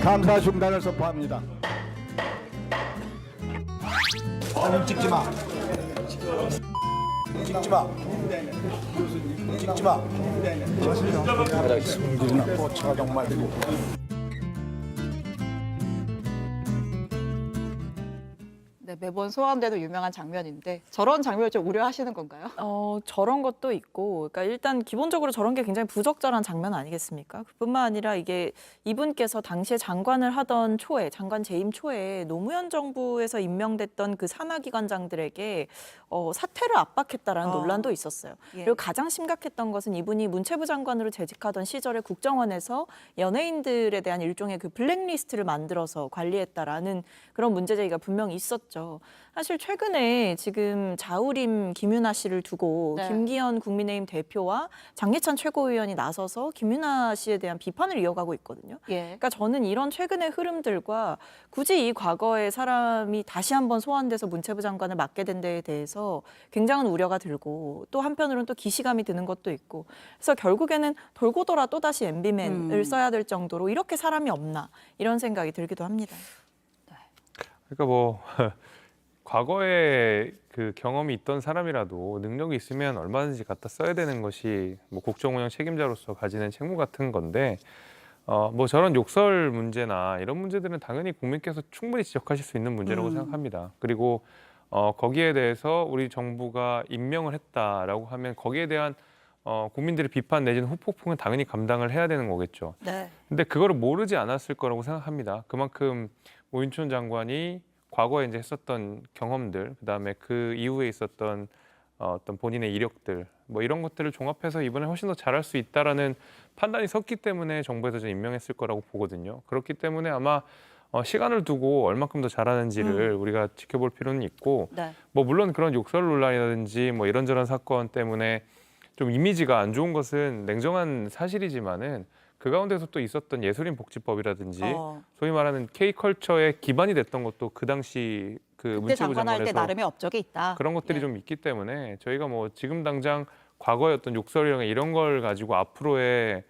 감사 중단을 선포합니다. 사진 찍지 마. 찍지 마. 찍지 마. 성질이나 뻗쳐가 정말. 네, 매번 소환돼도 유명한 장면인데 저런 장면을 좀 우려하시는 건가요? 저런 것도 있고, 그러니까 일단 기본적으로 저런 게 굉장히 부적절한 장면 아니겠습니까? 그뿐만 아니라 이게 이분께서 당시에 장관을 하던 초에, 장관 재임 초에 노무현 정부에서 임명됐던 그 산하기관장들에게 사퇴를 압박했다라는 논란도 있었어요. 예. 그리고 가장 심각했던 것은 이분이 문체부 장관으로 재직하던 시절에 국정원에서 연예인들에 대한 일종의 그 블랙리스트를 만들어서 관리했다라는 그런 문제 제기가 분명히 있었죠. 사실 최근에 지금 자우림 김윤아 씨를 두고 네. 김기현 국민의힘 대표와 장예찬 최고위원이 나서서 김윤아 씨에 대한 비판을 이어가고 있거든요. 예. 그러니까 저는 이런 최근의 흐름들과 굳이 이 과거의 사람이 다시 한번 소환돼서 문체부 장관을 맡게 된 데에 대해서 굉장한 우려가 들고 또 한편으로는 또 기시감이 드는 것도 있고 그래서 결국에는 돌고 돌아 또다시 MB맨을 써야 될 정도로 이렇게 사람이 없나 이런 생각이 들기도 합니다. 그러니까 뭐 과거에 그 경험이 있던 사람이라도 능력이 있으면 얼마든지 갖다 써야 되는 것이 뭐 국정운영 책임자로서 가지는 책무 같은 건데 뭐 저런 욕설 문제나 이런 문제들은 당연히 국민께서 충분히 지적하실 수 있는 문제라고 생각합니다. 그리고 거기에 대해서 우리 정부가 임명을 했다라고 하면 거기에 대한 국민들의 비판 내지는 후폭풍은 당연히 감당을 해야 되는 거겠죠. 네. 근데 그거를 모르지 않았을 거라고 생각합니다. 그만큼 오인촌 장관이 과거에 이제 했었던 경험들, 그다음에 그 이후에 있었던 어떤 본인의 이력들, 뭐 이런 것들을 종합해서 이번에 훨씬 더 잘할 수 있다라는 판단이 섰기 때문에 정부에서 좀 임명했을 거라고 보거든요. 그렇기 때문에 아마 시간을 두고 얼마큼 더 잘하는지를 우리가 지켜볼 필요는 있고, 네. 뭐 물론 그런 욕설 논란이라든지 뭐 이런저런 사건 때문에 좀 이미지가 안 좋은 것은 냉정한 사실이지만은 그 가운데서 또 있었던 예술인 복지법이라든지 소위 말하는 K컬처의 기반이 됐던 것도 그 당시 그 그때 문체부 장관할 때 장관에서 나름의 업적이 있다. 그런 것들이 예. 좀 있기 때문에 저희가 뭐 지금 당장 과거의 어떤 욕설이나 이런 걸 가지고 앞으로의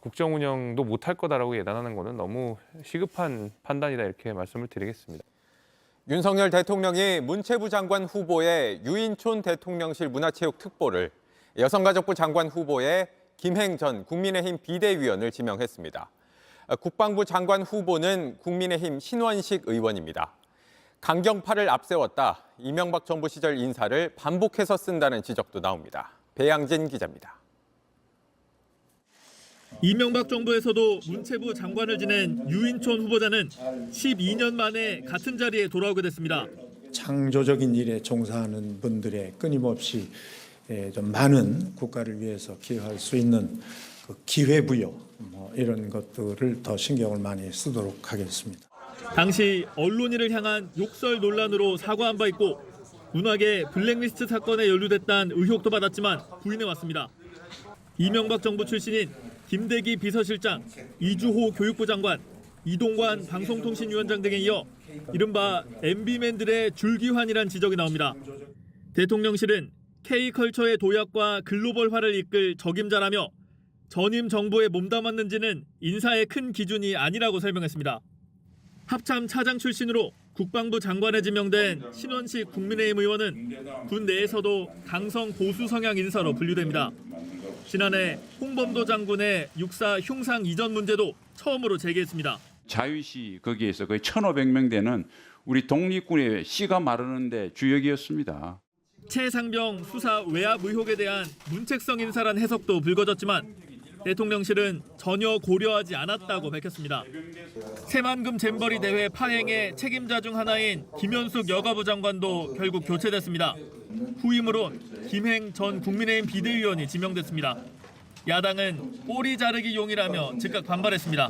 국정 운영도 못할 거다라고 예단하는 거는 너무 시급한 판단이다 이렇게 말씀을 드리겠습니다. 윤석열 대통령이 문체부 장관 후보에 유인촌 대통령실 문화체육 특보를, 여성가족부 장관 후보에 김행 전 국민의힘 비대위원을 지명했습니다. 국방부 장관 후보는 국민의힘 신원식 의원입니다. 강경파를 앞세웠다, 이명박 정부 시절 인사를 반복해서 쓴다는 지적도 나옵니다. 배양진 기자입니다. 이명박 정부에서도 문체부 장관을 지낸 유인촌 후보자는 12년 만에 같은 자리에 돌아오게 됐습니다. 창조적인 일에 종사하는 분들의 끊임없이 좀 많은 국가를 위해서 기여할 수 있는 그 기회부여 이런 것들을 더 신경을 많이 쓰도록 하겠습니다. 당시 언론인을 향한 욕설 논란으로 사과한 바 있고 문학의 블랙리스트 사건에 연루됐다는 의혹도 받았지만 부인해왔습니다. 이명박 정부 출신인 김대기 비서실장, 이주호 교육부 장관, 이동관 방송통신위원장 등에 이어 이른바 MB맨들의 줄기환이란 지적이 나옵니다. 대통령실은 K컬처의 도약과 글로벌화를 이끌 적임자라며 전임 정부에 몸담았는지는 인사의 큰 기준이 아니라고 설명했습니다. 합참 차장 출신으로 국방부 장관에 지명된 신원식 국민의힘 의원은 군 내에서도 강성 보수 성향 인사로 분류됩니다. 지난해 홍범도 장군의 육사 흉상 이전 문제도 처음으로 제기했습니다. 자유시 거기에서 거의 1,500명 되는 우리 독립군의 씨가 마르는데 주역이었습니다. 최상병 수사 외압 의혹에 대한 문책성 인사란 해석도 불거졌지만 대통령실은 전혀 고려하지 않았다고 밝혔습니다. 새만금 잼버리 대회 파행의 책임자 중 하나인 김현숙 여가부 장관도 결국 교체됐습니다. 후임으로 김행 전 국민의힘 비대위원이 지명됐습니다. 야당은 꼬리 자르기 용이라며 즉각 반발했습니다.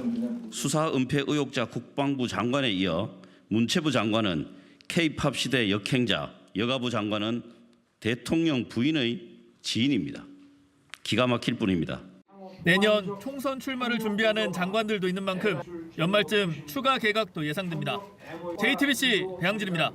수사 은폐 의혹자 국방부 장관에 이어 문체부 장관은 K-팝 시대 역행자, 여가부 장관은 대통령 부인의 지인입니다. 기가 막힐 뿐입니다. 내년 총선 출마를 준비하는 장관들도 있는 만큼 연말쯤 추가 개각도 예상됩니다. JTBC 배양진입니다.